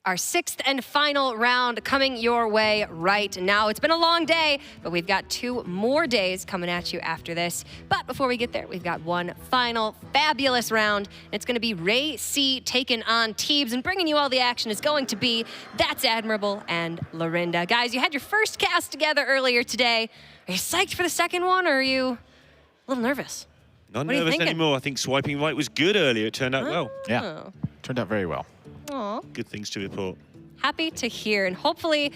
Our sixth and final round coming your way right now. It's been a long day, but we've got 2 more days coming at you after this. But before we get there, we've got one final fabulous round. And it's going to be Rayc taking on Teebs, and bringing you all the action is going to be That's Admirable and Lorinda. Guys, you had your first cast together earlier today. Are you psyched for the second one, or are you a little nervous? Not nervous anymore. I think swiping right was good earlier. It turned out well. Yeah, turned out very well. Aww. Good things to report. Happy to hear, and hopefully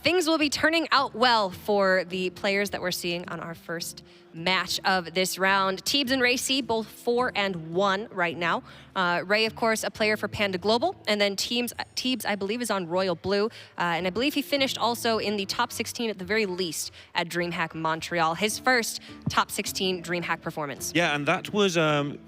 things will be turning out well for the players that we're seeing on our first match of this round. Teebs and Rayc, both 4-1 right now. Ray, of course, a player for Panda Global, and then Teebs, I believe, is on Royal Blue, and I believe he finished also in the top 16 at the very least at DreamHack Montreal, his first top 16 DreamHack performance. Yeah, and that was,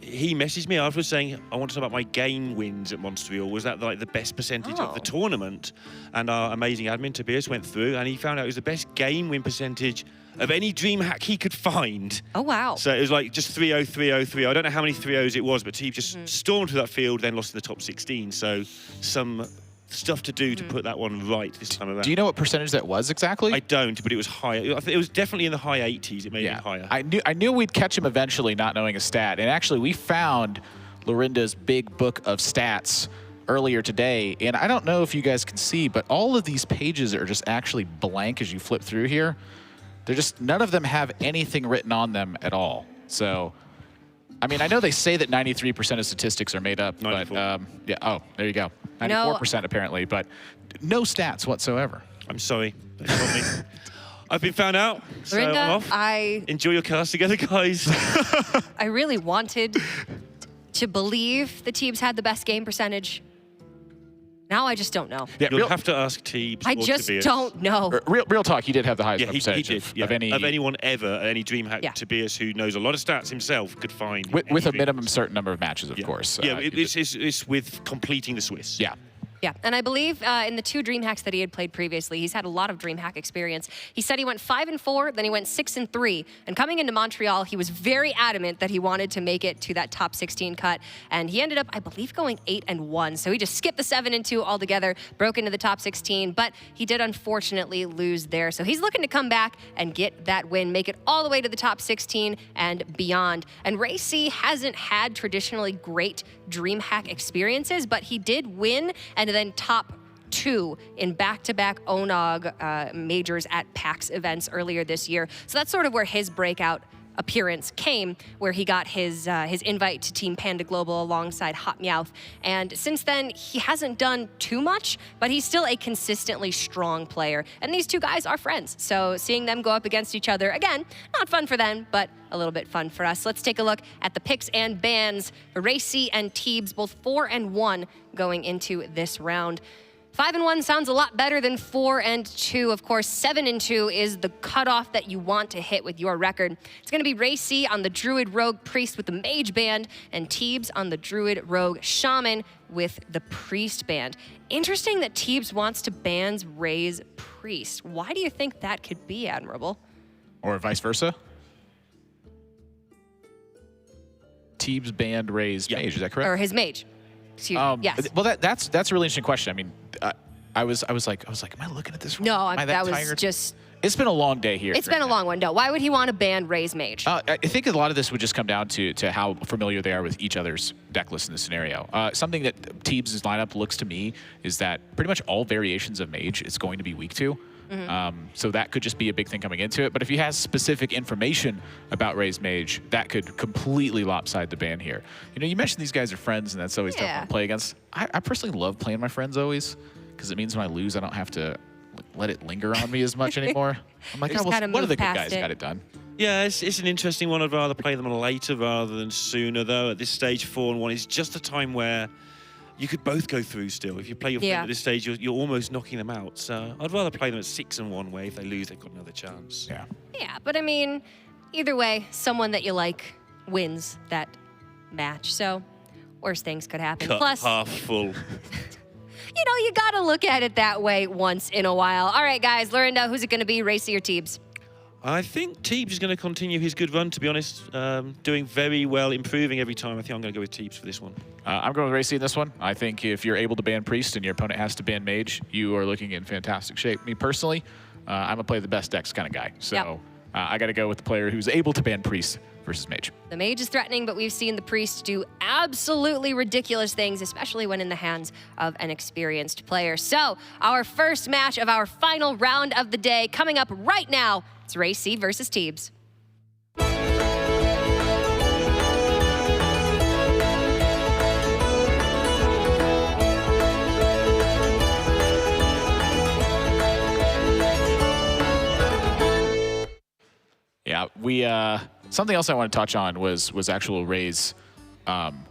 he messaged me afterwards saying, I want to know about my game wins at Montreal. Was that like the best percentage of the tournament? And our amazing admin, Tobias, went through, and he found out it was the best game win percentage of any DreamHack he could find. Oh, wow. So it was like just 3-0, 3-0, 3-0. I don't know how many 3-0s it was, but Teebs just stormed through that field, then lost in the top 16. So some stuff to do to put that one right this time around. Do you know what percentage that was exactly? I don't, but it was higher. I think it was definitely in the high 80s. It may be higher. I knew we'd catch him eventually, not knowing a stat. And actually, we found Lorinda's big book of stats earlier today, and I don't know if you guys can see, but all of these pages are just actually blank as you flip through here. They're just, none of them have anything written on them at all. So, I mean, I know they say that 93% of statistics are made up, 94. but yeah, oh, there you go. 94% apparently, but no stats whatsoever. I'm sorry. I've been found out, so Lorinda, I'm off. Enjoy your cast together, guys. I really wanted to believe the Teebs had the best game percentage. Now I just don't know. Yeah, You'll have to ask Teebs. I just don't know. Real talk, he did have the highest percentage of anyone ever, any DreamHack. Yeah. Tobias, who knows a lot of stats himself, could find. With a minimum certain number of matches, of course. Yeah, it's with completing the Swiss. Yeah. Yeah, and I believe in the 2 DreamHacks that he had played previously, he's had a lot of DreamHack experience. He said he went 5-4, then he went 6-3. And coming into Montreal, he was very adamant that he wanted to make it to that top 16 cut. And he ended up, I believe, going 8-1. So he just skipped the 7-2 altogether, broke into the top 16. But he did unfortunately lose there. So he's looking to come back and get that win, make it all the way to the top 16 and beyond. And Rayc hasn't had traditionally great DreamHack experiences, but he did win and then top 2 in back-to-back ONOG majors at PAX events earlier this year. So that's sort of where his breakout appearance came, where he got his invite to Team Panda Global alongside Hot Meowth. And since then, he hasn't done too much, but he's still a consistently strong player. And these 2 guys are friends. So seeing them go up against each other, again, not fun for them, but a little bit fun for us. Let's take a look at the picks and bans. Rayc and Teebs, both 4-1 going into this round. 5-1 sounds a lot better than 4-2. Of course, 7-2 is the cutoff that you want to hit with your record. It's going to be Rayc on the Druid Rogue Priest with the Mage Band, and Teebs on the Druid Rogue Shaman with the Priest Band. Interesting that Teebs wants to ban Ray's Priest. Why do you think that could be, Admirable? Or vice versa? Teebs banned Ray's Mage, is that correct? Or his Mage. Excuse me. Yes. Well, that's a really interesting question. I mean, I was like, am I looking at this wrong? No, that was just. It's been a long day here. It's been a long one. No, why would he want to ban Ray's Mage? I think a lot of this would just come down to how familiar they are with each other's deck list in this scenario. Something that Teebs' lineup looks to me is that pretty much all variations of Mage is going to be weak to. So that could just be a big thing coming into it. But if he has specific information about Ray's Mage, that could completely lopside the ban here. You know, you mentioned these guys are friends, and that's always tough to play against. I personally love playing my friends always, because it means when I lose, I don't have to let it linger on me as much anymore. I'm like, oh, well, one of the good guys got it done. Yeah, it's an interesting one. I'd rather play them later rather than sooner, though. At this stage, 4-1 is just a time where you could both go through still. If you play your friend at this stage, you're almost knocking them out. So I'd rather play them at 6-1, where if they lose, they've got another chance. Yeah. Yeah, but I mean, either way, someone that you like wins that match. So worse things could happen. Cup Plus, half full. you know, you gotta look at it that way once in a while. All right, guys, Lorinda, who's it gonna be, Rayc or Teebs? I think Teebs is going to continue his good run, to be honest. Doing very well, improving every time. I think I'm going to go with Teebs for this one. I'm going with Rayc in this one. I think if you're able to ban Priest and your opponent has to ban Mage, you are looking in fantastic shape. Me personally, I'm a play the best decks kind of guy. So I got to go with the player who's able to ban Priest versus Mage. The Mage is threatening, but we've seen the Priest do absolutely ridiculous things, especially when in the hands of an experienced player. So our first match of our final round of the day coming up right now. It's Rayc versus Teebs. Yeah, we something else I want to touch on was actual Ray's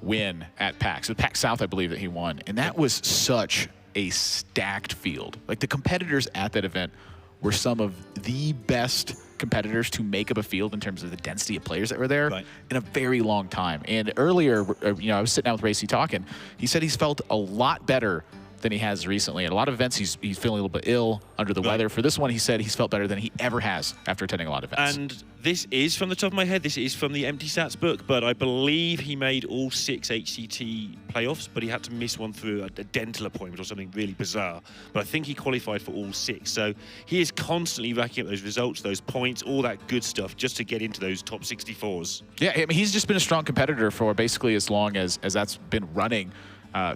win at PAX. With PAX South, I believe that he won, and that was such a stacked field. Like, the competitors at that event were some of the best competitors to make up a field in terms of the density of players that were there in a very long time. And earlier, I was sitting down with Rayc talking. He said he's felt a lot better than he has recently. At a lot of events, he's feeling a little bit ill, under the weather. For this one, he said he's felt better than he ever has after attending a lot of events. And this is from the top of my head, this is from the Empty Stats book, but I believe he made all 6 HCT playoffs, but he had to miss one through a dental appointment or something really bizarre. But I think he qualified for all 6. So he is constantly racking up those results, those points, all that good stuff, just to get into those top 64s. Yeah, I mean, he's just been a strong competitor for basically as long as that's been running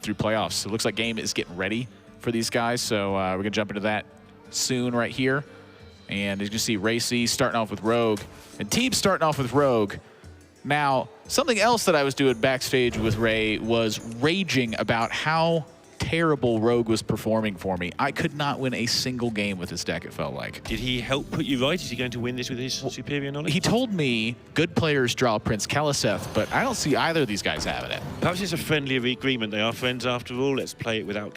through playoffs. So it looks like game is getting ready for these guys. So we're going to jump into that soon right here. And as you can see, Rayc starting off with Rogue and Teebs starting off with Rogue. Now, something else that I was doing backstage with Ray was raging about how terrible Rogue was performing for me. I could not win a single game with this deck, it felt like. Did he help put you right? Is he going to win this with his superior knowledge? He told me good players draw Prince Keliseth, but I don't see either of these guys having it. Perhaps it's a friendly agreement. They are friends after all. Let's play it without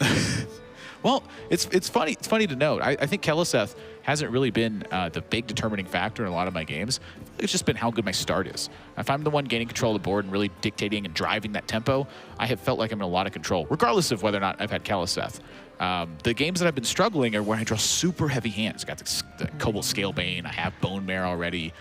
Well, it's funny to note. I think Keliseth hasn't really been the big determining factor in a lot of my games. It's just been how good my start is. If I'm the one gaining control of the board and really dictating and driving that tempo, I have felt like I'm in a lot of control, regardless of whether or not I've had Keliseth. The games that I've been struggling are when I draw super heavy hands. Got the Cobalt Scalebane, I have Bone Mare already,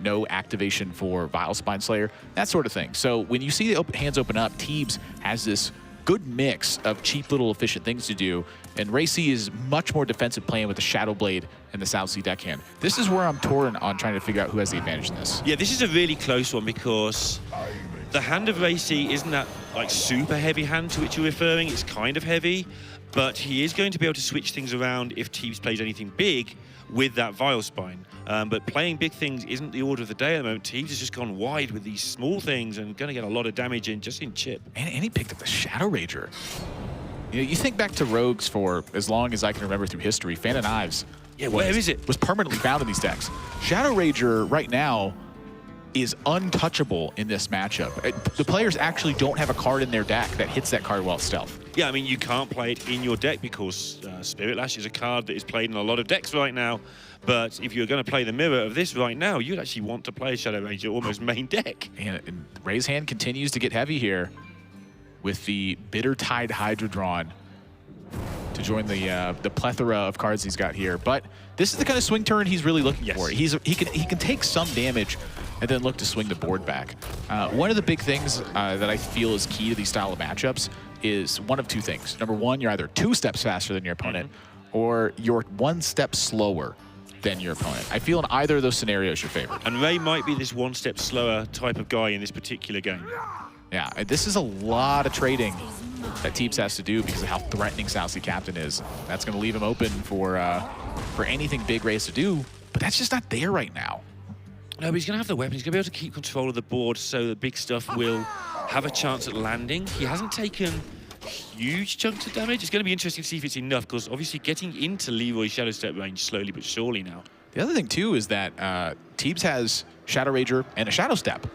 no activation for Vile Spine Slayer, that sort of thing. So when you see the hands open up, Teebs has this good mix of cheap little efficient things to do, and Rayc is much more defensive playing with the Shadow Blade and the South Sea deckhand. This is where I'm torn on trying to figure out who has the advantage in this. Yeah, this is a really close one because the hand of Rayc isn't that like super heavy hand to which you're referring. It's kind of heavy, but he is going to be able to switch things around if Teebs plays anything big with that Vile Spine. But playing big things isn't the order of the day at the moment. Teebs has just gone wide with these small things and going to get a lot of damage in just in chip. And he picked up the Shadow Rager. You know, you think back to Rogues for as long as I can remember through history. Fan of Knives. Yeah, where is it? Was permanently found in these decks. Shadow Rager right now is untouchable in this matchup. The players actually don't have a card in their deck that hits that card while it's stealth. Yeah, I mean, you can't play it in your deck because Spirit Lash is a card that is played in a lot of decks right now. But if you're going to play the mirror of this right now, you'd actually want to play Shadow Ranger almost main deck. And Ray's hand continues to get heavy here with the Bitter Tide Hydra drawn to join the plethora of cards he's got here. But this is the kind of swing turn he's really looking for. He can take some damage and then look to swing the board back. One of the big things that I feel is key to these style of matchups is one of two things. Number one, you're either 2 steps faster than your opponent, or you're 1 step slower than your opponent. I feel in either of those scenarios your favorite. And Ray might be this 1 step slower type of guy in this particular game. Yeah, this is a lot of trading that Teebs has to do because of how threatening South Sea Captain is. That's going to leave him open for anything big Ray has to do, but that's just not there right now. No, but he's going to have the weapon. He's going to be able to keep control of the board so the big stuff will have a chance at landing. He hasn't taken huge chunks of damage. It's going to be interesting to see if it's enough because obviously getting into Leroy's Shadow Step range slowly but surely now. The other thing too is that Teebs has Shadow Rager and a Shadow Step.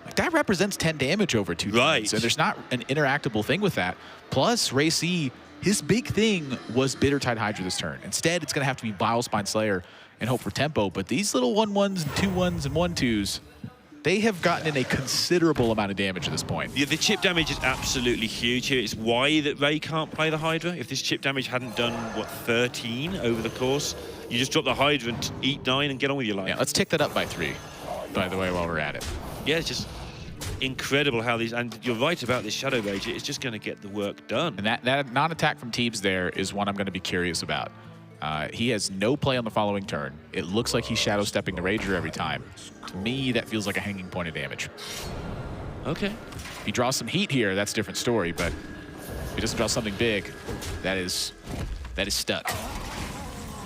Like, that represents 10 damage over 2 turns, and there's not an interactable thing with that. Plus, Rayc, his big thing was Bitter Tide Hydra this turn. Instead, it's going to have to be Vile Spine Slayer and hope for tempo. But these little 1/1s and 2/1s and 1/2s, they have gotten in a considerable amount of damage at this point. The chip damage is absolutely huge here. It's why that Ray can't play the Hydra. If this chip damage hadn't done, what, 13 over the course, you just drop the Hydra and eat 9 and get on with your life. Yeah, let's tick that up by 3, by the way, while we're at it. Yeah, it's just incredible how these, and you're right about this Shadow Rage, it's just going to get the work done. And that non-attack from Teebs there is one I'm going to be curious about. He has no play on the following turn. It looks like he's shadow stepping the Rager every time. To me, that feels like a hanging point of damage. Okay. If he draws some heat here, that's a different story, but if he doesn't draw something big, that is stuck.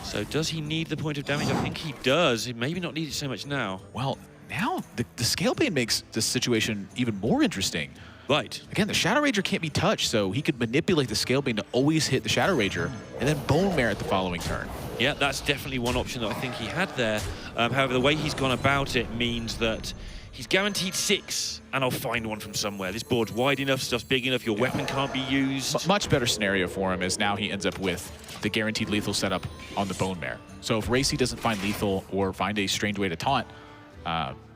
So does he need the point of damage? I think he does. He maybe not need it so much now. Well, now the Scale Bane makes this situation even more interesting. Right. Again, the Shadow Rager can't be touched, so he could manipulate the Scale Bane to always hit the Shadow Rager and then Bone Mare at the following turn. Yeah, that's definitely one option that I think he had there. However, the way he's gone about it means that he's guaranteed 6, and I'll find one from somewhere. This board's wide enough, stuff's big enough, your weapon can't be used. Much better scenario for him is now he ends up with the guaranteed lethal setup on the Bone Mare. So if Rayc doesn't find lethal or find a strange way to taunt,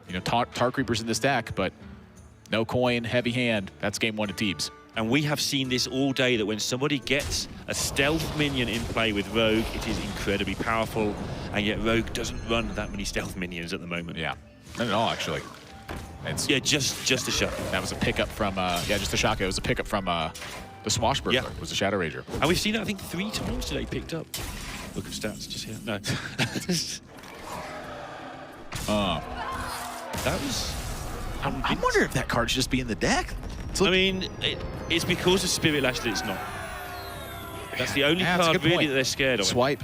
you know, Tar Creeper's in this deck, but no coin, heavy hand. That's game 1 of Teebs. And we have seen this all day, that when somebody gets a stealth minion in play with Rogue, it is incredibly powerful, and yet Rogue doesn't run that many stealth minions at the moment. Yeah, not at all, actually. Yeah, just a shot. That was a pickup from, yeah, just a Shaka. It was a pickup from the Swashbuckler. Yeah. It was a Shadow Rager. And we've seen that, I think, 3 times today picked up. Look at stats just here. No. That was... I wonder if that card should just be in the deck. I mean, it's because of Spirit Lash that it's not. That's the only card really that they're scared of. Swipe.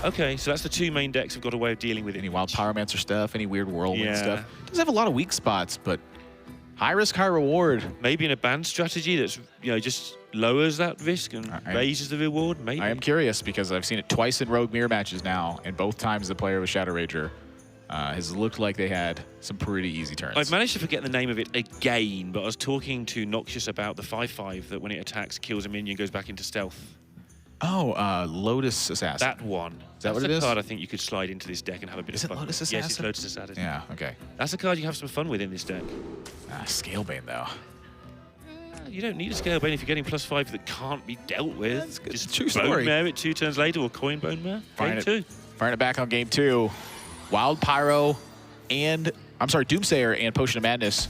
Okay, so that's the 2 main decks have got a way of dealing with it. Any Wild Pyromancer stuff, any weird Whirlwind stuff. Does have a lot of weak spots, but high risk, high reward. Maybe in a ban strategy that's, you know, just lowers that risk and raises the reward, maybe. I am curious because I've seen it twice in Rogue Mirror matches now, and both times the player with Shadow Rager has looked like they had some pretty easy turns. I've managed to forget the name of it again, but I was talking to Noxious about the 5/5 that when it attacks, kills a minion, goes back into stealth. Oh, Lotus Assassin. That one. Is that what it is? That's a card I think you could slide into this deck and have a bit of fun. Is it Lotus Assassin? Yes, it's Lotus Assassin. Yeah, okay. That's a card you can have some fun with in this deck. Scale Bane, though. You don't need a Scale Bane if you're getting +5 that can't be dealt with. Just true Bone story. Mare it 2 turns later, or Coin Bone Mare. Game 2. Firing it back on game 2. Wild Pyro and, I'm sorry, Doomsayer and Potion of Madness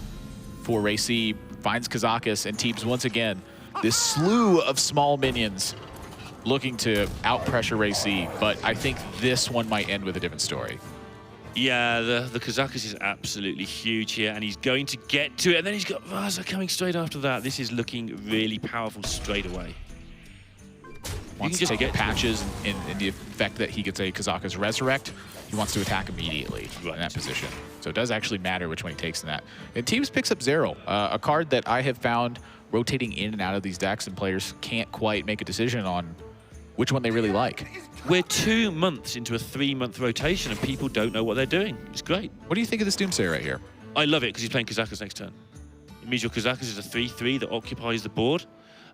for Rayc finds Kazakus and Teebs once again. This slew of small minions looking to out-pressure Rayc, but I think this one might end with a different story. Yeah, the Kazakus is absolutely huge here, and he's going to get to it, and then he's got Raza coming straight after that. This is looking really powerful straight away. Wants to take patches in the effect that he gets a Kazakus Resurrect. He wants to attack immediately in that position. So it does actually matter which one he takes in that. And Teebs picks up Zero, a card that I have found rotating in and out of these decks, and players can't quite make a decision on which one they really like. We're 2 months into a 3-month rotation, and people don't know what they're doing. It's great. What do you think of this Doomsayer right here? I love it because he's playing Kazakus next turn. It means your Kazakus is a 3/3 that occupies the board.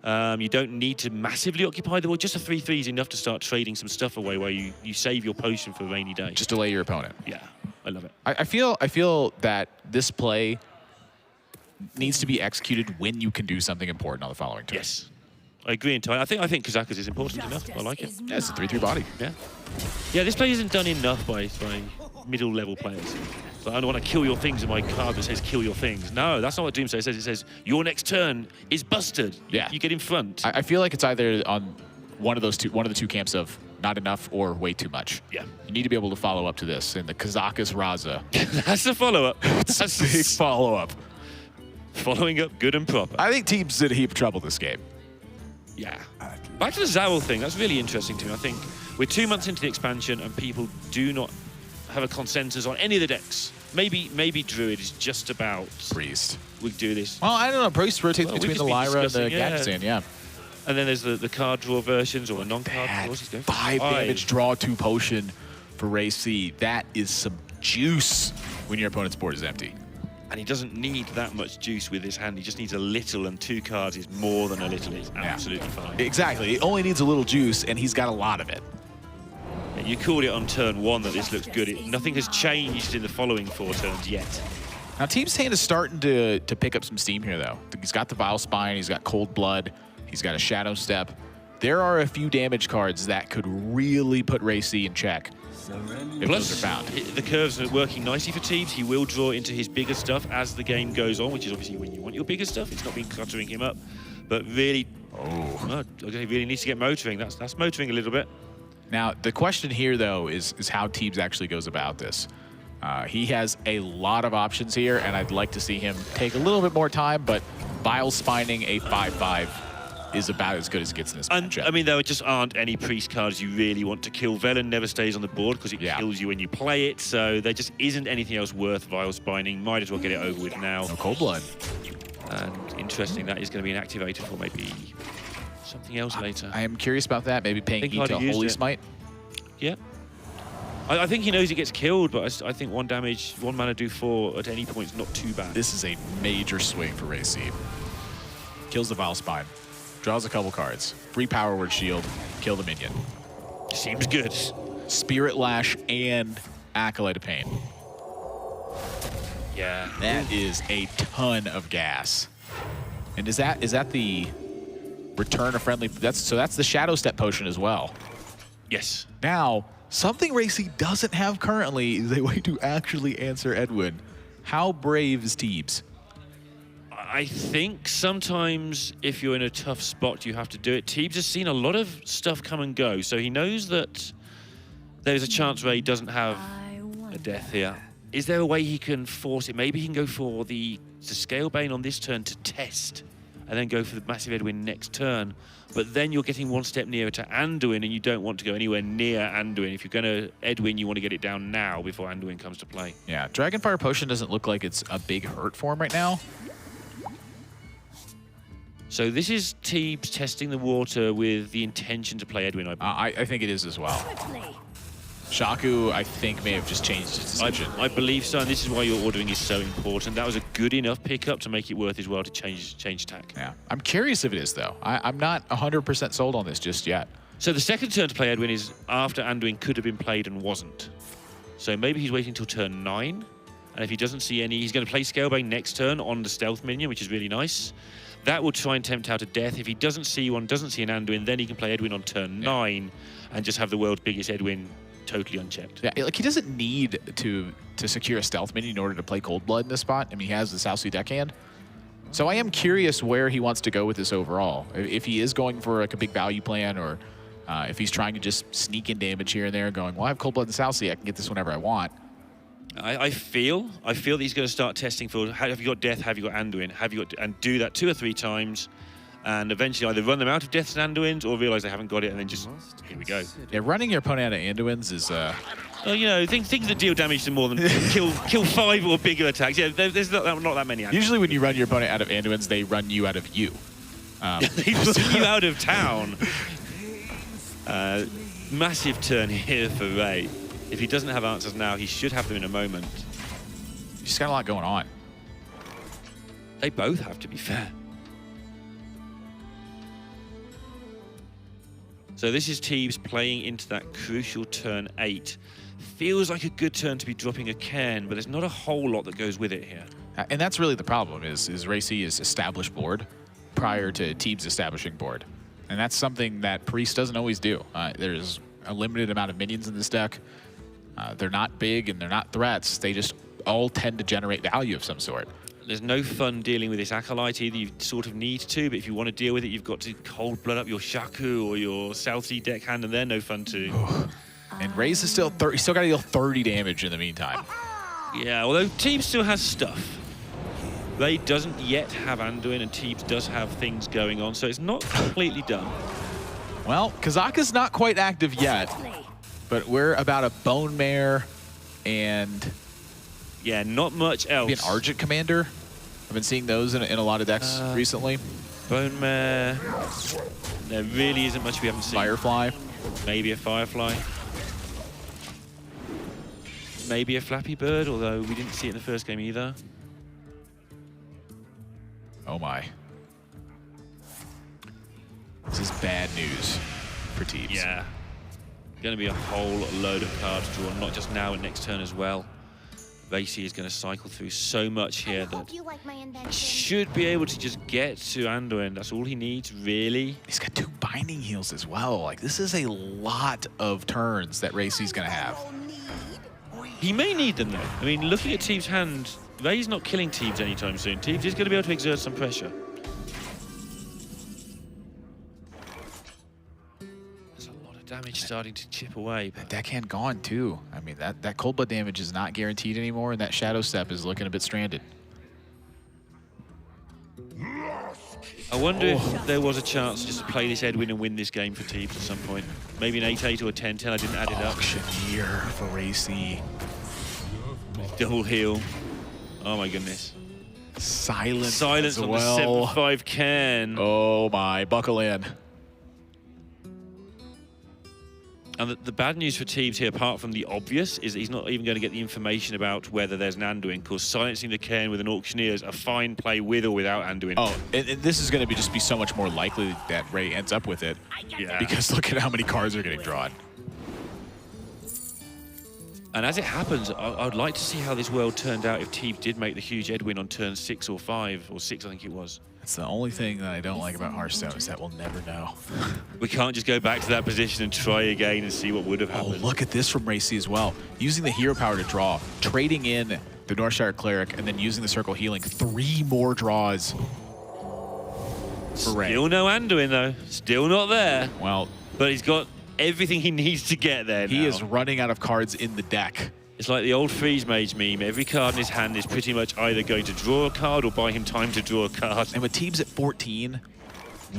You don't need to massively occupy the board. Just a 3/3 is enough to start trading some stuff away where you save your potion for a rainy day. Just delay your opponent. Yeah, I love it. I feel that this play needs to be executed when you can do something important on the following turn. Yes, I agree entirely. I think Kazakus is important enough. I like it. Yeah, it's a 3/3 body. Yeah, this play isn't done enough by middle-level players. So I don't want to kill your things in my card that says kill your things. No, that's not what Doomsayer says. It says your next turn is busted. Yeah. You get in front. I feel like it's either on one of the two camps of not enough or way too much. Yeah. You need to be able to follow up to this. And the Kazakus Raza. That's the follow-up. That's a big follow-up. Following up good and proper. I think Teebs in a heap of trouble this game. Yeah. Back to the Zawel thing. That's really interesting to me. I think we're 2 months into the expansion and people do not have a consensus on any of the decks. Maybe Druid is just about... Priest. We do this. Well, I don't know. Priest rotates between the Lyra and the Gadgetzan, yeah. And then there's the card draw versions or the non-card draws. 5 damage draw 2 potion for Rayc. That is some juice when your opponent's board is empty. And he doesn't need that much juice with his hand. He just needs a little, and 2 cards is more than a little. It's absolutely fine. Exactly. It only needs a little juice, and he's got a lot of it. You called it on turn 1 that this looks good. Nothing has changed in the following 4 turns yet. Now, Teebs' hand is starting to pick up some steam here, though. He's got the Vile Spine, he's got Cold Blood, he's got a Shadow Step. There are a few damage cards that could really put Rayc in check if those are found. The curves are working nicely for Teebs. He will draw into his bigger stuff as the game goes on, which is obviously when you want your bigger stuff. It's not been cluttering him up, but really, he really needs to get motoring. That's motoring a little bit. Now, the question here, though, is how Teebs actually goes about this. He has a lot of options here, and I'd like to see him take a little bit more time, but Vile Spining a 5/5 is about as good as it gets in this matchup. I mean, there just aren't any Priest cards you really want to kill. Velen never stays on the board because it kills you when you play it, so there just isn't anything else worth Vile Spining. Might as well get it over with now. No Cold Blood. And interesting, that is going to be an activator for maybe something else later. I am curious about that, maybe paying heat to Holy Smite. Yeah. I think he knows he gets killed, but I think 1 damage, 1 mana do 4 at any point is not too bad. This is a major swing for Rayc. Kills the Vile Spine. Draws a couple cards. Free Power Word Shield. Kill the minion. Seems good. Spirit Lash and Acolyte of Pain. Yeah. That is a ton of gas. And is that the return of friendly? That's the Shadow Step potion as well. Yes. Now, something Rayc doesn't have currently is a way to actually answer Edwin. How brave is Teebs? I think sometimes if you're in a tough spot, you have to do it. Teebs has seen a lot of stuff come and go, so he knows that there's a chance Ray doesn't have a death here. Is there a way he can force it? Maybe he can go for the Scalebane on this turn to test, and then go for the Massive Edwin next turn. But then you're getting 1 step nearer to Anduin, and you don't want to go anywhere near Anduin. If you're going to Edwin, you want to get it down now before Anduin comes to play. Yeah, Dragonfire Potion doesn't look like it's a big hurt for him right now. So this is Teebs testing the water with the intention to play Edwin, I think it is as well. Shaku, I think, may have just changed his decision. I believe so, and this is why your ordering is so important. That was a good enough pickup to make it worth his while to change tack. Yeah, I'm curious if it is, though. I'm not 100% sold on this just yet. So the second turn to play Edwin is after Anduin could have been played and wasn't. So maybe he's waiting until turn 9, and if he doesn't see any, he's going to play Scalebane next turn on the Stealth minion, which is really nice. That will try and tempt out a death. If he doesn't see an Anduin, then he can play Edwin on turn 9 and just have the world's biggest Edwin totally unchecked. Yeah, like he doesn't need to secure a Stealth minion in order to play Cold Blood in this spot. I mean, he has the South Sea deckhand. So I am curious where he wants to go with this overall. If he is going for like a big value plan, or if he's trying to just sneak in damage here and there, going, well, I have Cold Blood in South Sea, I can get this whenever I want. I feel that he's going to start testing for, have you got Death, have you got Anduin, and do that 2 or 3 times, and eventually either run them out of Deaths and Anduins or realize they haven't got it, and then just, here we go. Yeah, running your opponent out of Anduins is... Well, you know, things that deal damage to more than kill 5 or bigger attacks. Yeah, there's not that many. Actually. Usually when you run your opponent out of Anduins, they run you out of you. They run you out of town. Massive turn here for Ray. If he doesn't have answers now, he should have them in a moment. He's got a lot going on. They both have, to be fair. So this is Teebs playing into that crucial turn 8. Feels like a good turn to be dropping a Cairn, but there's not a whole lot that goes with it here. And that's really the problem, is Rayc is established board prior to Teebs establishing board. And that's something that Priest doesn't always do. There's a limited amount of minions in this deck. They're not big and they're not threats. They just all tend to generate value of some sort. There's no fun dealing with this Acolyte either. You sort of need to, but if you want to deal with it, you've got to Cold Blood up your Shaku or your South Sea deckhand, and they're no fun too. And Ray's is still 30. He's still got to deal 30 damage in the meantime. Yeah, although Teebs still has stuff. Ray doesn't yet have Anduin, and Teebs does have things going on, so it's not completely done. Well, Kazaka's not quite active yet, but we're about a Bone Mare and... Yeah, not much else. Maybe an Argent Commander. I've been seeing those in a lot of decks recently. Bone Mare. There really isn't much we haven't seen. Firefly. Maybe a Firefly. Maybe a Flappy Bird, although we didn't see it in the first game either. Oh my. This is bad news for Teebs. Yeah. Going to be a whole load of cards drawn, not just now and next turn as well. Rayc is going to cycle through so much here that You like my invention. should be able to just get to Anduin. That's all he needs, really. He's got 2 binding heals as well. Like, this is a lot of turns that Rayc's going to have. He may need them, though. I mean, looking at Teebs' hand, Ray's not killing Teebs anytime soon. Teebs is going to be able to exert some pressure. There's a lot of damage starting to chip away. That deckhand gone, too. I mean, that cold blood damage is not guaranteed anymore, and that shadow step is looking a bit stranded. I wonder if there was a chance just to play this Edwin and win this game for Teebs at some point. Maybe an 8-8 or a 10-10. I didn't add it up. Auctioneer for Rayc. Double heal. Oh my goodness. Silence Silence as on well. the 7-5 can. Oh my, buckle in. And the bad news for Teebs here, apart from the obvious, is that he's not even going to get the information about whether there's an Anduin, because silencing the Cairn with an Auctioneer is a fine play with or without Anduin. Oh, and this is going to just be so much more likely that Ray ends up with it. Yeah. Because look at how many cards are getting drawn. And as it happens, I'd like to see how this world turned out if Teebs did make the huge Edwin on turn 6 or 5, or 6 I think it was. That's the only thing that I don't like about Hearthstone is that we'll never know. We can't just go back to that position and try again and see what would have Oh, happened. look at this from Rayc as well. Using the hero power to draw, trading in the Northshire Cleric, and then using the circle healing. 3 more draws for Ray. Still no Anduin though. Still not there. Well, But he's got everything he needs to get there now. he is running out of cards in the deck. It's like the old Freeze Mage meme. Every card in his hand is pretty much either going to draw a card or buy him time to draw a card. And with Teebs at 14,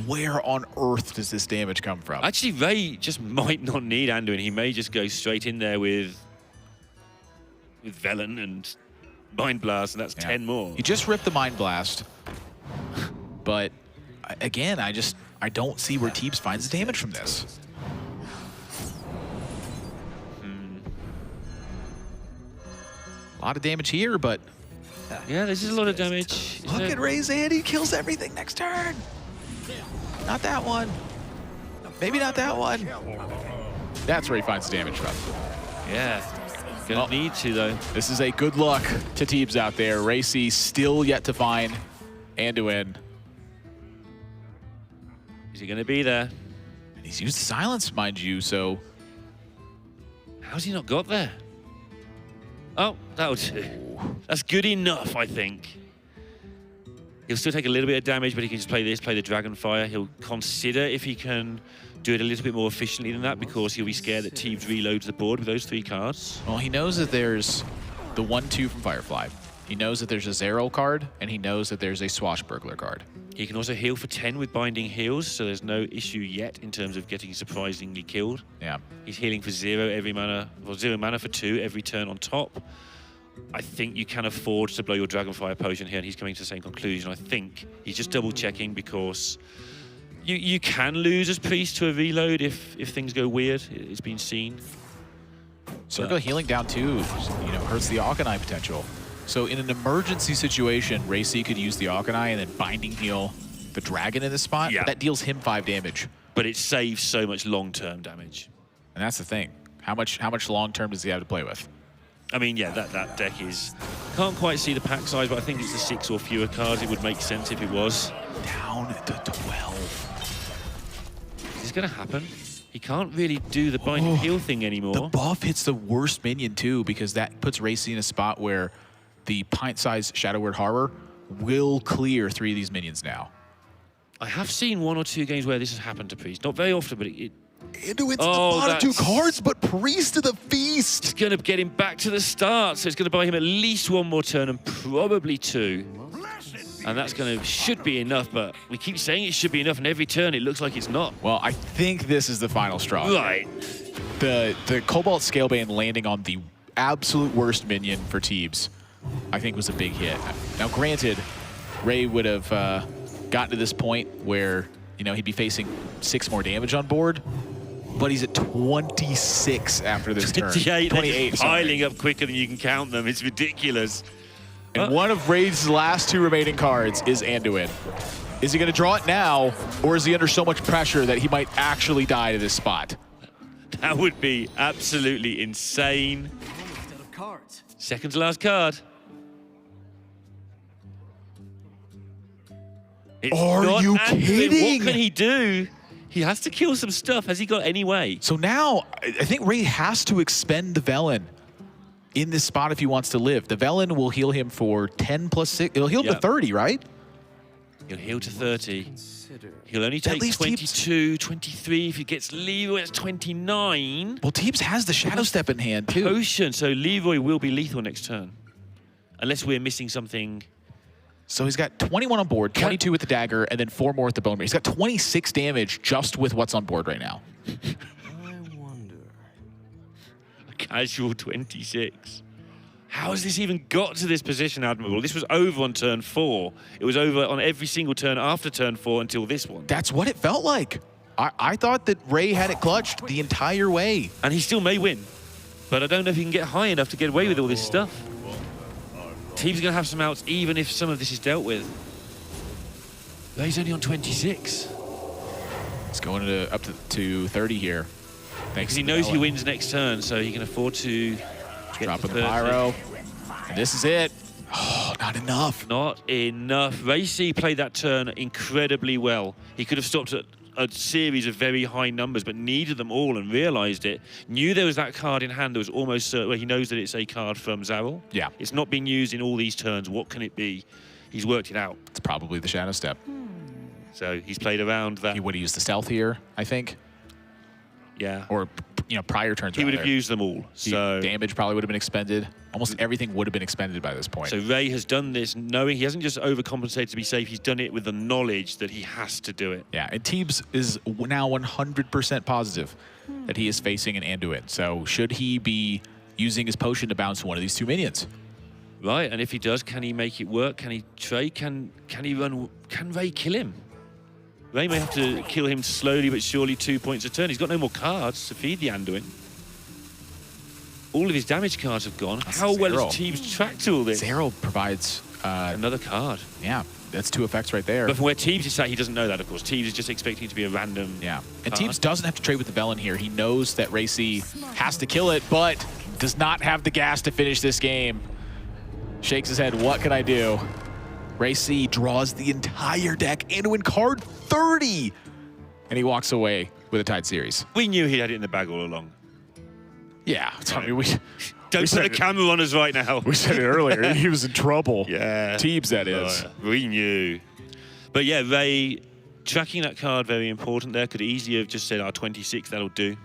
where on earth does this damage come from? Actually, Ray just might not need Anduin. He may just go straight in there with Velen and Mind Blast, and that's 10 more. He just ripped the Mind Blast. But again, I don't see where Teebs finds the damage from this. A lot of damage here, but Yeah, this is a lot of damage. look at Ray's hand. He kills everything next turn. Not that one. Maybe not that one. That's where he finds the damage from. Yeah. Gonna need to, though. This is a good luck to Teebs out there. Rayc still yet to find Anduin. Is he gonna be there? And he's used silence, mind you, so How's he not got there? Oh, that'll do. That's good enough, I think. He'll still take a little bit of damage, but he can just play this, play the Dragonfire. He'll consider if he can do it a little bit more efficiently than that, because he'll be scared that Teebs reloads the board with those 3 cards. well, he knows that there's the 1/2 from Firefly. He knows that there's a Zero card, and he knows that there's a Swashbuckler card. He can also heal for 10 with Binding Heals, so there's no issue yet in terms of getting surprisingly killed. Yeah. He's healing for 0 every mana, or 0 mana for 2 every turn on top. I think you can afford to blow your Dragonfire potion here, and he's coming to the same conclusion. I think he's just double checking, because you can lose as Priest to a reload if things go weird. It's been seen. Circle healing down too, hurts the Aucheneye potential. So in an emergency situation, Rayc could use the Aucheneye and then Binding Heal the Dragon in this spot. Yeah. But that deals him 5 damage. But it saves so much long-term damage. And that's the thing. How much long-term does he have to play with? I mean, yeah, that deck is... Can't quite see the pack size, but I think it's the 6 or fewer cards. It would make sense if it was. Down to 12. Is this going to happen? He can't really do the Binding Heal thing anymore. The buff hits the worst minion too, because that puts Rayc in a spot where the pint-sized Shadow Word Horror will clear 3 of these minions now. I have seen 1 or 2 games where this has happened to Priest. Not very often, but Anduin's the bottom 2 cards, but Priest to the feast. it's going to get him back to the start. So it's going to buy him at least 1 more turn and probably 2. And that's should be enough, but we keep saying it should be enough, and every turn it looks like it's not. Well, I think this is the final straw. Right. The Cobalt Scalebane landing on the absolute worst minion for Teebs, I think, was a big hit. Now, granted, Ray would have gotten to this point where, he'd be facing 6 more damage on board, but he's at 26 after this turn. 28, sorry. piling up quicker than you can count them. It's ridiculous. And one of Ray's last 2 remaining cards is Anduin. Is he going to draw it now, or is he under so much pressure that he might actually die to this spot? That would be absolutely insane. Second to last card. It's Are you kidding? What can he do? He has to kill some stuff. Has he got any way? So now, I think Ray has to expend the Velen in this spot if he wants to live. The Velen will heal him for 10 plus 6. It'll heal to 30, right? He'll heal to 30. He'll only take 22, 23. If he gets Leroy, it's 29. Well, Teebs has the Shadow Step in hand, too. Potion, so Leroy will be lethal next turn. Unless we're missing something. So he's got 21 on board, 22 with the dagger, and then 4 more with the bone. He's got 26 damage just with what's on board right now. I wonder. A casual 26. How has this even got to this position, Admiral? This was over on turn 4. It was over on every single turn after turn 4 until this one. That's what it felt like. I thought that Ray had it clutched the entire way. And he still may win. But I don't know if he can get high enough to get away with all this stuff. Teebs going to have some outs even if some of this is dealt with. But he's only on 26. He's going up to 30 here. Because he knows he wins next turn, so he can afford to dropping the pyro. And this is it. Oh, not enough. Not enough. Rayc played that turn incredibly well. He could have stopped at a series of very high numbers, but needed them all and realized it. Knew there was that card in hand that was almost certain. Well, he knows that it's a card from Zarel. Yeah. It's not being used in all these turns. What can it be? He's worked it out. It's probably the Shadow Step. So he's played around that. He would have used the stealth here, I think. Yeah. Or, prior turns. He would have used them all. So damage probably would have been expended. Almost everything would have been expended by this point. So Ray has done this knowing he hasn't just overcompensated to be safe. He's done it with the knowledge that he has to do it. Yeah, and Teebs is now 100% positive that he is facing an Anduin. So should he be using his potion to bounce one of these 2 minions? Right, and if he does, can he make it work? Can he trade? Can Ray kill him? Ray may have to kill him slowly but surely 2 points a turn. He's got no more cards to feed the Anduin. All of his damage cards have gone. How well has Teebs tracked all this? Zero provides another card. Yeah, that's 2 effects right there. But from where Teebs is at, he doesn't know that, of course. Teebs is just expecting it to be a random And Teebs doesn't have to trade with the Velen here. He knows that Rayc has to kill it, but does not have the gas to finish this game. Shakes his head, what can I do? Rayc draws the entire deck Anduin card 30, and he walks away with a tied series. We knew he had it in the bag all along. Yeah, I mean, don't put the camera on us right now. We said it earlier. He was in trouble. Yeah. Teebs, that is. We knew. But yeah, Ray tracking that card, very important there. Could easily have just said, 26, that'll do.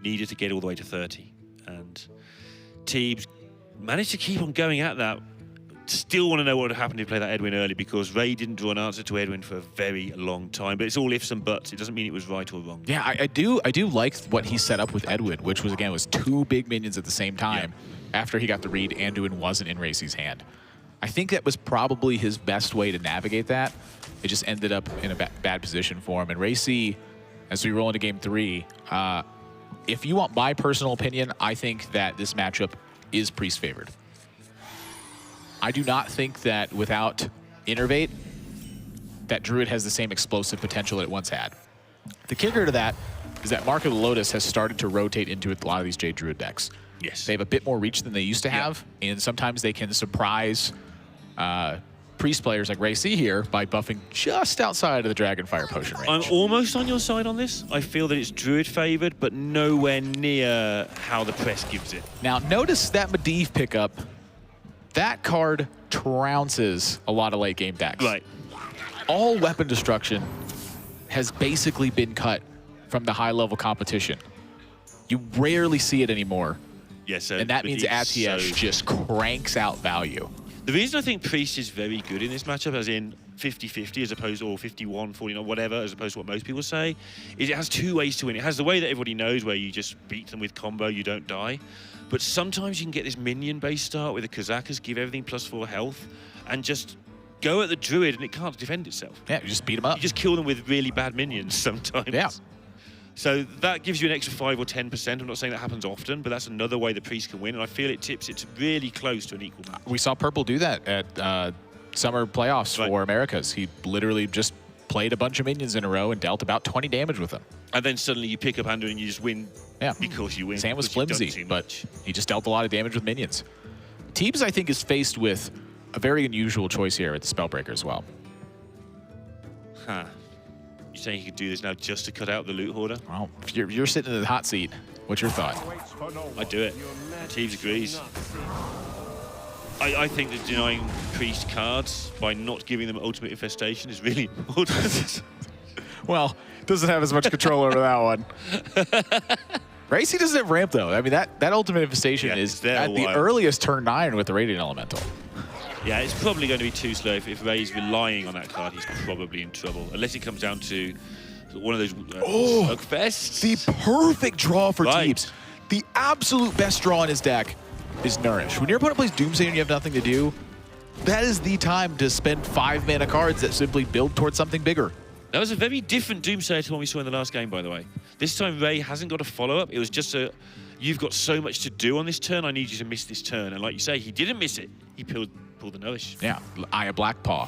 Needed to get all the way to 30. And Teebs managed to keep on going at that. Still want to know what would happen if he played that Edwin early, because Ray didn't draw an answer to Edwin for a very long time. But it's all ifs and buts. It doesn't mean it was right or wrong. Yeah, I do like what he set up with Edwin, which was, again, 2 big minions at the same time. After he got the read, Anduin wasn't in Rayc's hand. I think that was probably his best way to navigate that. It just ended up in a bad position for him. And Rayc, as we roll into game 3, if you want my personal opinion, I think that this matchup is Priest favored. I do not think that without Innervate, that Druid has the same explosive potential that it once had. The kicker to that is that Mark of the Lotus has started to rotate into a lot of these Jade Druid decks. Yes. They have a bit more reach than they used to have, and sometimes they can surprise Priest players like Rayc here by buffing just outside of the Dragonfire Potion range. I'm almost on your side on this. I feel that it's Druid favored, but nowhere near how the press gives it. Now, notice that Medivh pickup. That card trounces a lot of late game decks. Right. All weapon destruction has basically been cut from the high level competition. You rarely see it anymore. Yes, so and that means Atiesh just cranks out value. The reason I think Priest is very good in this matchup, as in 50-50 as opposed to, or 51-49, whatever, as opposed to what most people say, is it has 2 ways to win. It has the way that everybody knows, where you just beat them with combo, you don't die. But sometimes you can get this minion-based start with the Kazakas, give everything +4 health, and just go at the Druid, and it can't defend itself. Yeah, you just beat them up. You just kill them with really bad minions sometimes. Yeah. So that gives you an extra 5 or 10%. I'm not saying that happens often, but that's another way the Priest can win, and I feel it tips it really close to an equal match. We saw Purple do that at Summer playoffs for Americas. He literally just played a bunch of minions in a row and dealt about 20 damage with them. And then suddenly you pick up Andrew and you just win because you win. Sam was because you've done flimsy, too but much. he just dealt a lot of damage with minions. Teebs, I think, is faced with a very unusual choice here at the Spellbreaker as well. Huh. You're saying he could do this now just to cut out the loot hoarder? Well, if you're sitting in the hot seat. What's your thought? I do it. Teebs agrees. I think that denying Priest cards by not giving them Ultimate Infestation is really important. Well, doesn't have as much control over that one. Rayc doesn't have ramp, though. I mean, that Ultimate Infestation is at the earliest turn 9 with the Radiant Elemental. Yeah, it's probably going to be too slow. If Ray's relying on that card, he's probably in trouble. Unless it comes down to one of those slugfests. The perfect draw for Teebs. The absolute best draw in his deck is Nourish. When your opponent plays Doomsday and you have nothing to do, that is the time to spend 5 mana cards that simply build towards something bigger. That was a very different Doomsayer to one we saw in the last game, by the way. This time, Ray hasn't got a follow-up. It was just a, you've got so much to do on this turn, I need you to miss this turn. And like you say, he didn't miss it. He pulled the Nourish. Yeah, Aya Blackpaw,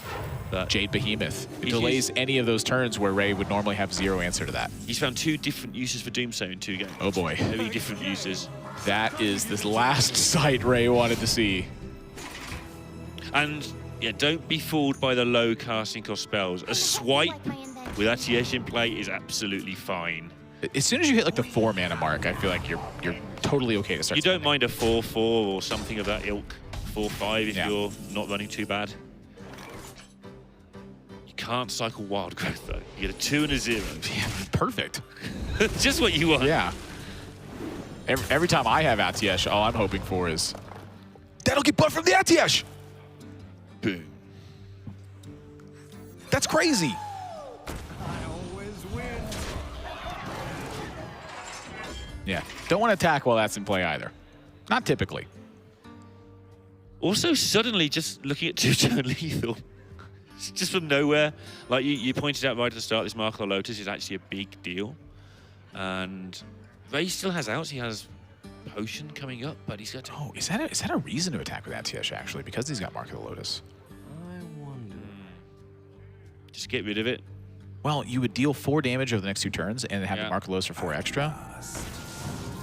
Jade Behemoth. It delays any of those turns where Ray would normally have 0 answer to that. He's found 2 different uses for Doomsayer in 2 games. Oh boy. Very different uses. That is this last sight Ray wanted to see. And yeah, don't be fooled by the low casting cost spells. A swipe with Atiesh in play is absolutely fine. As soon as you hit like the 4 mana mark, I feel like you're totally okay to start. You don't mind a 4/4 or something of that ilk. 4/5 if you're not running too bad. You can't cycle Wild Growth though. You get a 2 and a 0. Yeah, perfect. Just what you want. Yeah. Every time I have Atiesh, all I'm hoping for is that'll get buffed from the Atiesh. Boom. That's crazy. Yeah, don't want to attack while that's in play either. Not typically. Also, suddenly just looking at 2-turn lethal. Just from nowhere. Like you pointed out right at the start, this Mark of the Lotus is actually a big deal. And Ray still has outs. He has Potion coming up, but he's got to... Oh, is that a reason to attack with Atiesh, actually? Because he's got Mark of the Lotus. I wonder. Just get rid of it. Well, you would deal 4 damage over the next 2 turns and have the Mark of the Lotus for 4 extra.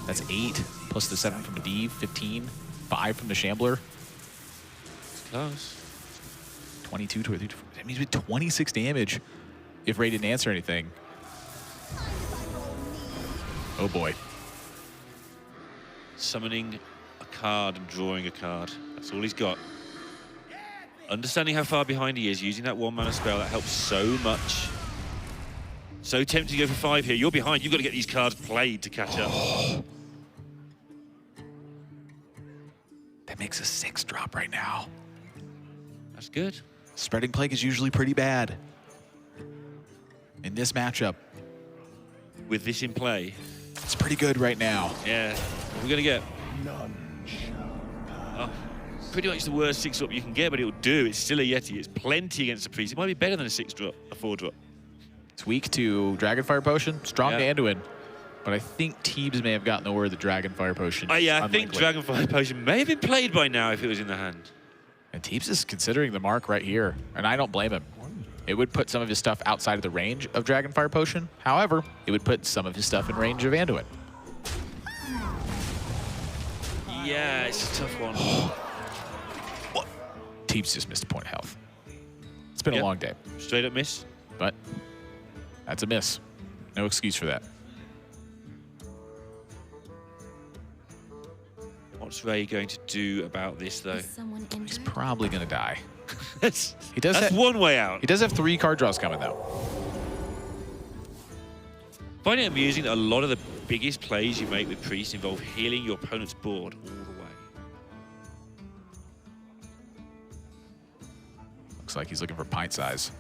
That's 8, plus the 7 from the Div, 15, 5 from the Shambler. It's close. 22, 23, that means with 26 damage if Ray didn't answer anything. Oh boy. Summoning a card and drawing a card. That's all he's got. Understanding how far behind he is, using that 1 mana spell, that helps so much. So tempting to go for 5 here. You're behind. You've got to get these cards played to catch up. That makes a 6 drop right now. That's good. Spreading Plague is usually pretty bad. In this matchup, With this in play. it's pretty good right now. Yeah. What are we going to get? Oh, pretty much the worst 6-drop you can get, but it'll do. It's still a Yeti. It's plenty against the Priest. It might be better than a 6-drop, a 4-drop. It's weak to Dragonfire Potion, strong to Anduin. But I think Teebs may have gotten the word the Dragonfire Potion. Yeah, I think Dragonfire Potion may have been played by now if it was in the hand. And Teebs is considering the mark right here, and I don't blame him. It would put some of his stuff outside of the range of Dragonfire Potion. However, it would put some of his stuff in range of Anduin. Yeah, it's a tough one. What? Teebs just missed a point of health. It's been a long day. Straight up miss. But that's a miss. No excuse for that. What's Ray going to do about this, though? He's probably going to die. That's That's one way out. He does have 3 card draws coming, though. Finding it amusing that a lot of the biggest plays you make with Priest involve healing your opponent's board all the way. Looks like he's looking for pint size.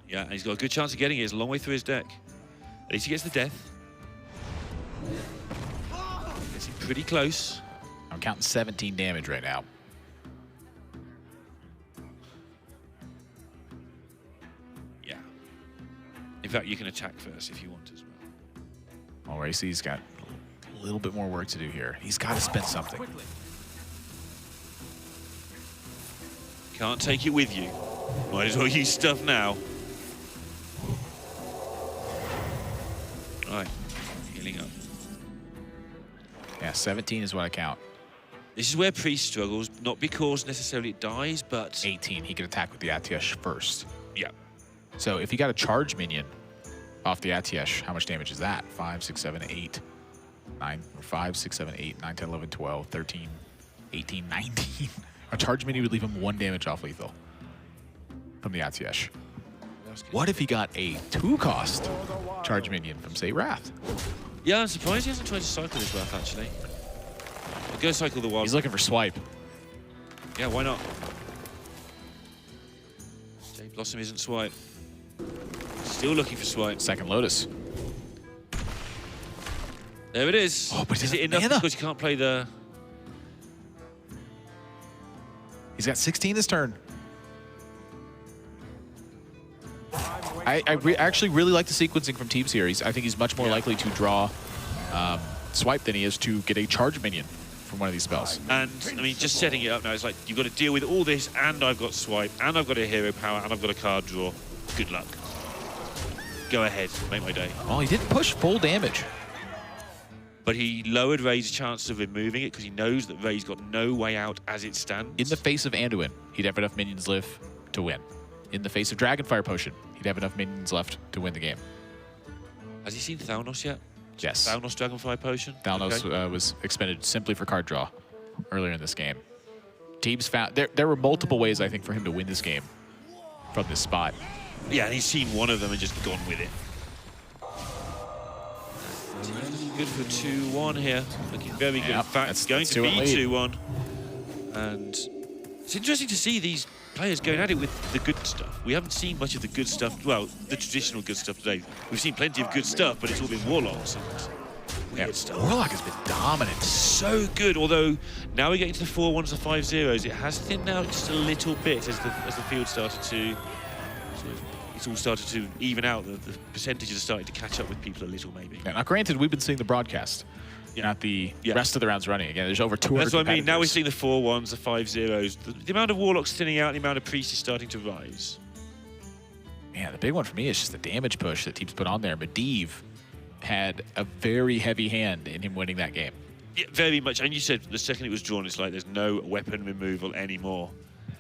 Yeah, and he's got a good chance of getting it. It's a long way through his deck. At least he gets the death. Gets him pretty close. I'm counting 17 damage right now. Yeah. In fact, you can attack first if you want as well. Well, Rayc's got a little bit more work to do here. He's got to spend something. Can't take it with you. Might as well use stuff now. Right, healing up. Yeah, 17 is what I count. This is where Prix struggles, not because necessarily it dies, but 18, he can attack with the Atiesh first. yeah. So if he got a charge minion off the Atiesh, how much damage is that? 5, 6, 7, 8, 9, or 5, 6, 7, 8, 9, 10, 11, 12, 13, 18, 19. A charge minion would leave him 1 damage off lethal from the Atiesh. What if he got a 2-cost charge minion from, say, Wrath? Yeah, I'm surprised he hasn't tried to cycle his Wrath, actually. Go cycle the wild. He's looking for swipe. Yeah, why not? Jade Blossom isn't swipe. Still looking for swipe. Second Lotus. There it is. Oh, but is it enough because you can't play the... He's got 16 this turn. I actually really like the sequencing from Teebs here. I think he's much more likely to draw swipe than he is to get a charge minion from one of these spells. And, I mean, just setting it up now, it's like, you've got to deal with all this, and I've got swipe, and I've got a hero power, and I've got a card draw. Good luck. Go ahead, make my day. Well, he didn't push full damage. But he lowered Ray's chance of removing it because he knows that Ray's got no way out as it stands. In the face of Anduin, he'd have enough minions live to win. In the face of Dragonfire Potion, he'd have enough minions left to win the game. Has he seen Thalnos yet? Yes. Thalnos Dragonfire Potion? Thalnos was expended simply for card draw earlier in this game. Teebs found... There were multiple ways, I think, for him to win this game from this spot. Yeah, and he's seen one of them and just gone with it. Good for 2-1 here. Looking very good. In fact, it's going to be 2-1. And it's interesting to see these players going at it with the good stuff. We haven't seen much of the good stuff, well, the traditional good stuff today. We've seen plenty of good stuff, but it's all been Warlocks and weird stuff. Warlock has been dominant. So good, although now we get into the 4-1s, the 5-0s, it has thinned out just a little bit as the field started to... It's all started to even out. The percentages are starting to catch up with people a little, maybe. Yeah, now, granted, we've been seeing the broadcast, not the rest of the rounds running. Again, there's over 200. That's what I mean. Now we're seeing the 4-1s, the 5-0s. The amount of Warlocks thinning out, the amount of Priests is starting to rise. Man, the big one for me is just the damage push that Teebs put on there. Medivh had a very heavy hand in him winning that game. Yeah, very much. And you said the second it was drawn, it's like there's no weapon removal anymore.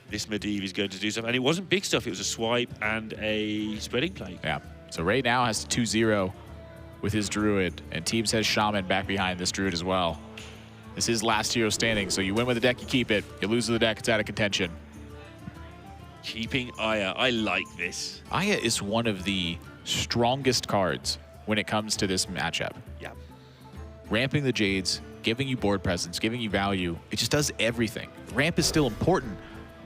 This Medivh is going to do something. And it wasn't big stuff. It was a swipe and a spreading plague. Yeah. So Ray now has 2-0 with his Druid, and Teebs has Shaman back behind this Druid as well. This is last hero standing, so you win with the deck, you keep it. You lose with the deck, it's out of contention. Keeping Aya. I like this. Aya is one of the strongest cards when it comes to this matchup. Yeah. Ramping the Jades, giving you board presence, giving you value. It just does everything. Ramp is still important,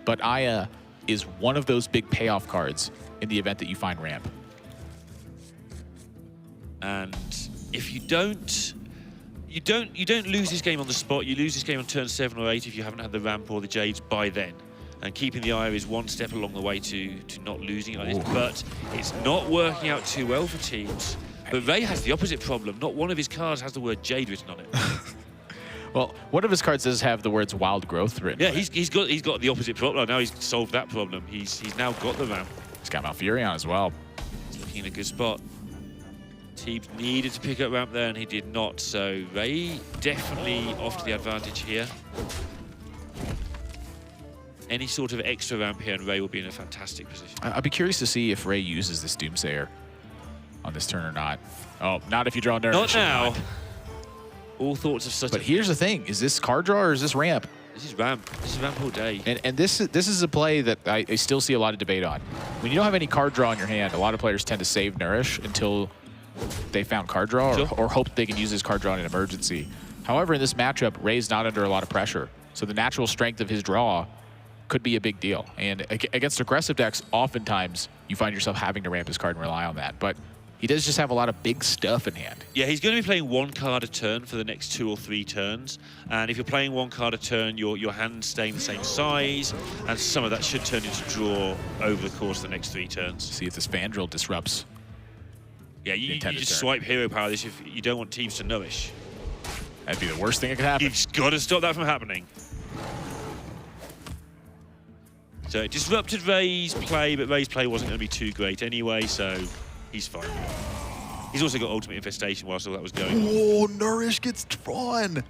but Aya is one of those big payoff cards in the event that you find ramp. And if you don't lose this game on the spot. You lose this game on turn 7 or 8 if you haven't had the ramp or the Jades by then. And keeping the Aya is one step along the way to not losing it like this. But it's not working out too well for Teebs. But Ray has the opposite problem. Not one of his cards has the word Jade written on it. Well, one of his cards does have the words Wild Growth written. Yeah, he's got the opposite problem. Now he's solved that problem. He's now got the ramp. He's got Malfurion as well. He's looking in a good spot. Teebs needed to pick up ramp there, and he did not. So Ray definitely off to the advantage here. Any sort of extra ramp here, and Ray will be in a fantastic position. I'd be curious to see if Ray uses this Doomsayer on this turn or not. Oh, not if you draw Nourish. Not now. All thoughts of such. But here's the thing: is this card draw or is this ramp? This is ramp. This is ramp all day. And this is a play that I still see a lot of debate on. When you don't have any card draw in your hand, a lot of players tend to save Nourish until they found card draw or hope they can use his card draw in an emergency. However, in this matchup, Ray's not under a lot of pressure, so the natural strength of his draw could be a big deal. And against aggressive decks, oftentimes you find yourself having to ramp his card and rely on that. But he does just have a lot of big stuff in hand. Yeah, he's going to be playing one card a turn for the next 2 or 3 turns. And if you're playing one card a turn, your hand's staying the same size. And some of that should turn into draw over the course of the next 3 turns. See if this Vandrel disrupts. Yeah, you just swipe hero power this if you don't want teams to nourish. That'd be the worst thing that could happen. You've got to stop that from happening. So it disrupted Ray's play, but Ray's play wasn't going to be too great anyway, so he's fine. He's also got Ultimate Infestation whilst all that was going on. Oh, Nourish gets drawn.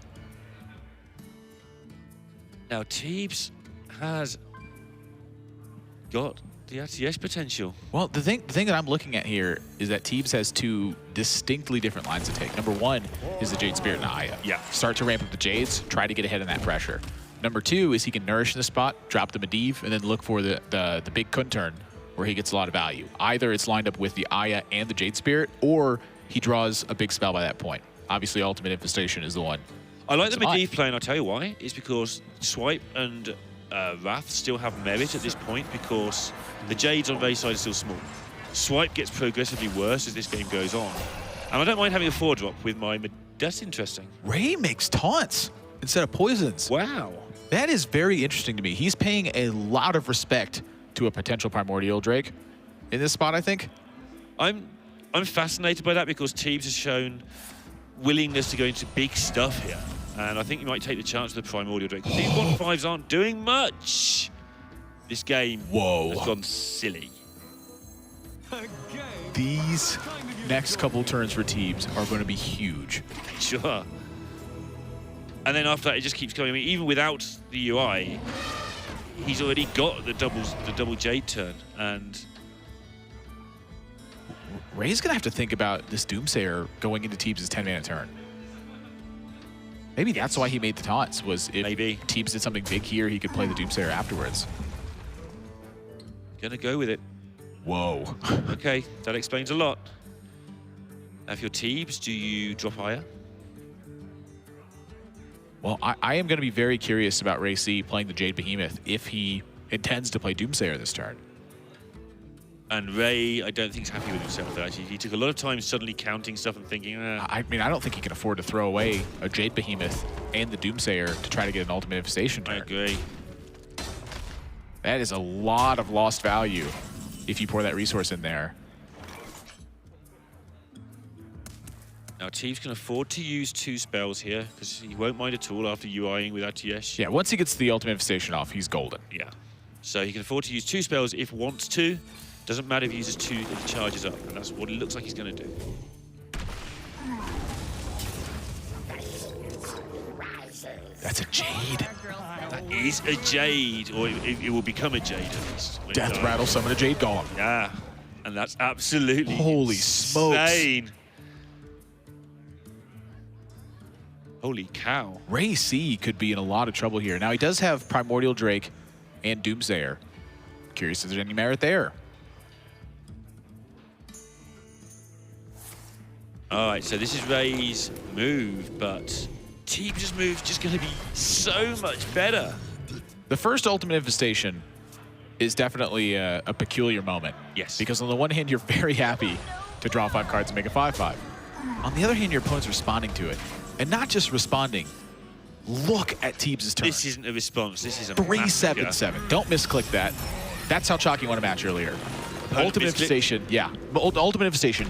Now, Teebs has got the RTS potential. Well, the thing that I'm looking at here is that Teebs has two distinctly different lines to take. Number one is the Jade Spirit and Aya. Yeah. Start to ramp up the Jades, try to get ahead in that pressure. Number two is he can Nourish in the spot, drop the Medivh, and then look for the big Kun turn where he gets a lot of value. Either it's lined up with the Aya and the Jade Spirit, or he draws a big spell by that point. Obviously, Ultimate Infestation is the one. I like the Medivh play, and I'll tell you why. It's because Swipe and Wrath still have merit at this point because the Jades on Ray's side are still small. Swipe gets progressively worse as this game goes on. And I don't mind having a 4-drop with my... That's interesting. Ray makes taunts instead of poisons. Wow. That is very interesting to me. He's paying a lot of respect to a potential Primordial Drake in this spot, I think. I'm fascinated by that because Teebs has shown willingness to go into big stuff here. And I think you might take the chance with the Primordial Drake. These 1-5s aren't doing much. This game has gone silly. These next couple turns for Teebs are going to be huge. Sure. And then after that, it just keeps going. I mean, even without the UI, he's already got the double Jade turn. And Ray's going to have to think about this Doomsayer going into Teebs' 10-mana turn. Maybe that's why he made the taunts, was if Teebs did something big here, he could play the Doomsayer afterwards. Gonna go with it. Whoa. Okay, that explains a lot. Now, if you're Teebs, do you drop Aya? Well, I am going to be very curious about Rayc playing the Jade Behemoth if he intends to play Doomsayer this turn. And Ray, I don't think he's happy with himself. Actually, he took a lot of time suddenly counting stuff and thinking, I mean, I don't think he can afford to throw away a Jade Behemoth and the Doomsayer to try to get an Ultimate Infestation turn. I agree. That is a lot of lost value if you pour that resource in there. Now, Teebs can afford to use 2 spells here because he won't mind at all after UIing with RTS. Yeah, once he gets the Ultimate Infestation off, he's golden. Yeah. So he can afford to use 2 spells if wants to. Doesn't matter if he uses 2 if he charges up. And that's what it looks like he's going to do. That's a Jade. That is a Jade, or it will become a Jade at least. Death Rattle, summon a Jade Golem. Yeah, and that's absolutely Holy insane. smokes. Holy cow. Rayc could be in a lot of trouble here. Now, he does have Primordial Drake and Doomsayer. Curious if there's any merit there. All right, so this is Ray's move, but Teebs' move is just going to be so much better. The first Ultimate Infestation is definitely a peculiar moment. Yes. Because on the one hand, you're very happy to draw 5 cards and make a 5/5. On the other hand, your opponent's responding to it. And not just responding. Look at Teebs' turn. This isn't a response. This is a 3-7-7. Don't misclick that. That's how Chalky won a match earlier. Ultimate Infestation, yeah. Ultimate Infestation.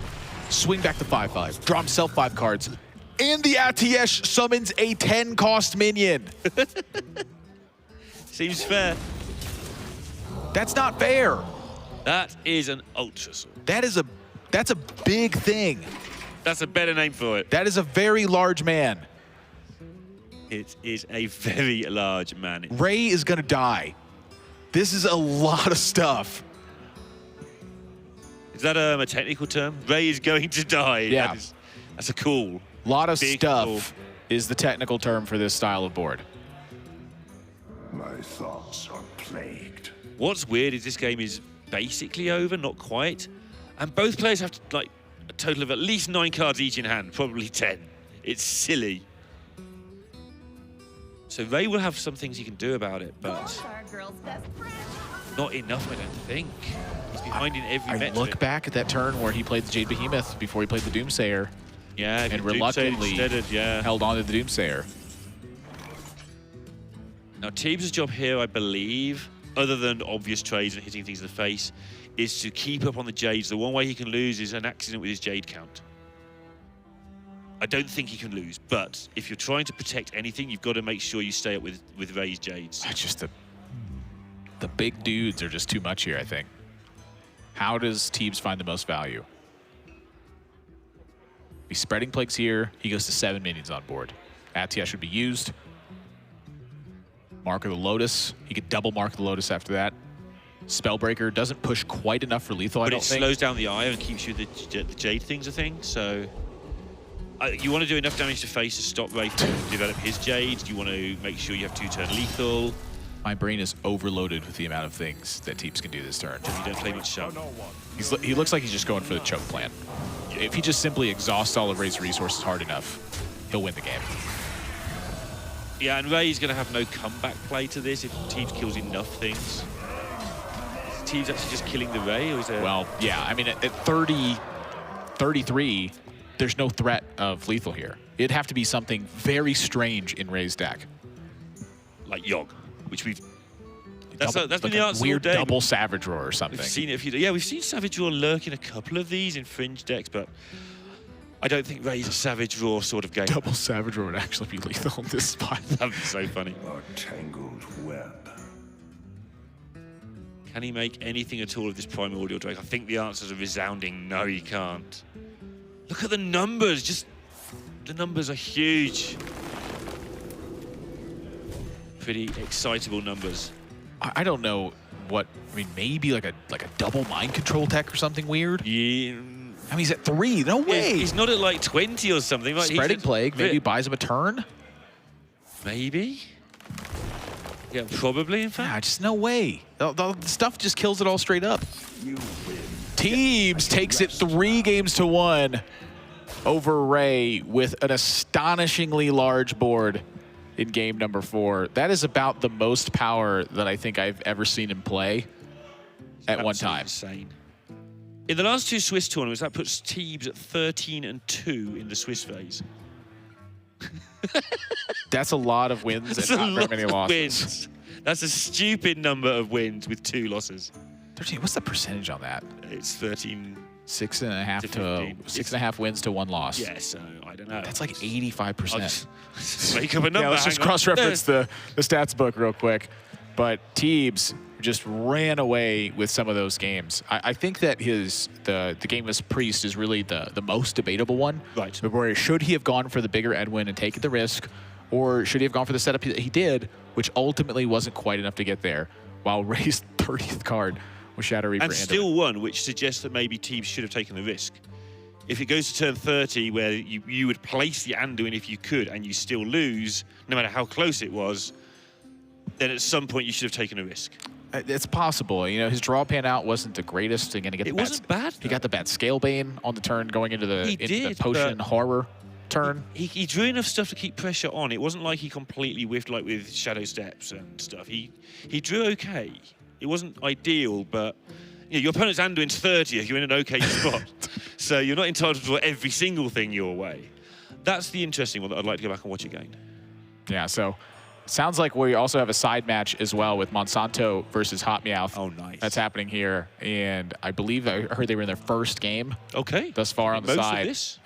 Swing back to 5/5. Draw himself 5 cards. And the Atiesh summons a 10-cost minion. Seems fair. That's not fair. That is an Ultra Sword. That's a big thing. That's a better name for it. That is a very large man. It is a very large man. Ray is gonna die. This is a lot of stuff. Is that a technical term? Ray is going to die. Yeah. That's a cool. Lot of Big stuff cool. is the technical term for this style of board. My thoughts are plagued. What's weird is this game is basically over, not quite. And both players have like a total of at least 9 cards each in hand, probably 10. It's silly. So Ray will have some things he can do about it, but not enough, I don't think. He's behind in every I metric. look back at that turn where he played the Jade Behemoth before he played the Doomsayer. Yeah, And reluctantly held on to the Doomsayer. Now, Teebs' job here, I believe, other than obvious trades and hitting things in the face, is to keep up on the Jades. The one way he can lose is an accident with his Jade count. I don't think he can lose, but if you're trying to protect anything, you've got to make sure you stay up with Ray's Jades. It's just the big dudes are just too much here, I think. How does Teebs find the most value? He's spreading plagues here. He goes to 7 minions on board. Atia should be used. Mark of the Lotus. He could double Mark of the Lotus after that. Spellbreaker doesn't push quite enough for lethal, I But don't it think. slows down the eye and keeps you the Jade things, I think. So you want to do enough damage to face to stop Rayc to develop his Jade. You want to make sure you have 2-turn lethal. My brain is overloaded with the amount of things that Teebs can do this turn. You don't play much shove. He looks like he's just going for the choke plan. If he just simply exhausts all of Ray's resources hard enough, he'll win the game. Yeah, and Ray's going to have no comeback play to this if Teebs kills enough things. Is Teebs actually just killing the Ray, or is there... Well, yeah, I mean, at 30, 33, there's no threat of lethal here. It'd have to be something very strange in Ray's deck. Like Yogg, which we've... That's Like been the a answer weird all day. double Savage Roar or something. We've seen it a few... Yeah, we've seen Savage Roar lurk in a couple of these in Fringe decks, but I don't think Ray's a Savage Roar sort of game. Double Savage Roar would actually be lethal in this spot. That'd be so funny. A tangled web. Can he make anything at all of this Primordial Drake? I think the answer's a resounding no, he can't. Look at the numbers. Just the numbers are huge. Pretty excitable numbers. I don't know what. I mean, maybe like a double mind control tech or something weird. Yeah. I mean, he's at 3. No way. He's not at like 20 or something. Like, Spreading Plague maybe buys him a turn. Maybe. Yeah, probably. In fact. Yeah, just no way. The stuff just kills it all straight up. You win. Teebs takes it 3 games to 1 over Ray with an astonishingly large board in game number 4. That is about the most power that I think I've ever seen him play at one time. Insane. In the last 2 Swiss tournaments, that puts Teebs at 13-2 in the Swiss phase. That's a lot of wins That's and a not very lot many of losses. wins. That's a stupid number of wins with 2 losses. 13. What's the percentage on that? It's 13. 6.5 to to 15. 6.5 wins to 1 loss. Yeah, so I don't know. That's like I'll 85%. just make up a number. Yeah, let's just hang on. cross-reference the stats book real quick. But Teebs just ran away with some of those games. I think that the game as Priest is really the most debatable one. Right. Where should he have gone for the bigger Edwin and taken the risk, or should he have gone for the setup that he did, which ultimately wasn't quite enough to get there, while Ray's 30th card was Shadow Reaper And still won, which suggests that maybe Teebs should have taken the risk. If it goes to turn 30, where you would place the Anduin if you could, and you still lose, no matter how close it was, then at some point you should have taken a risk. It's possible. You know, his draw pan out wasn't the greatest. Again, to get It wasn't bad, He got the bad Scalebane on the turn going into the did, potion but horror turn. He drew enough stuff to keep pressure on. It wasn't like he completely whiffed like with Shadow Steps and stuff. He drew okay. It wasn't ideal, but you know, your opponent's Anduin's 30th. You're in an okay spot. So you're not entitled to draw every single thing your way. That's the interesting one that I'd like to go back and watch again. Yeah, so sounds like we also have a side match as well with Monsanto versus Hot Meowth. Oh, nice. That's happening here, and I believe I heard they were in their first game Okay. thus far on the Most of side. this?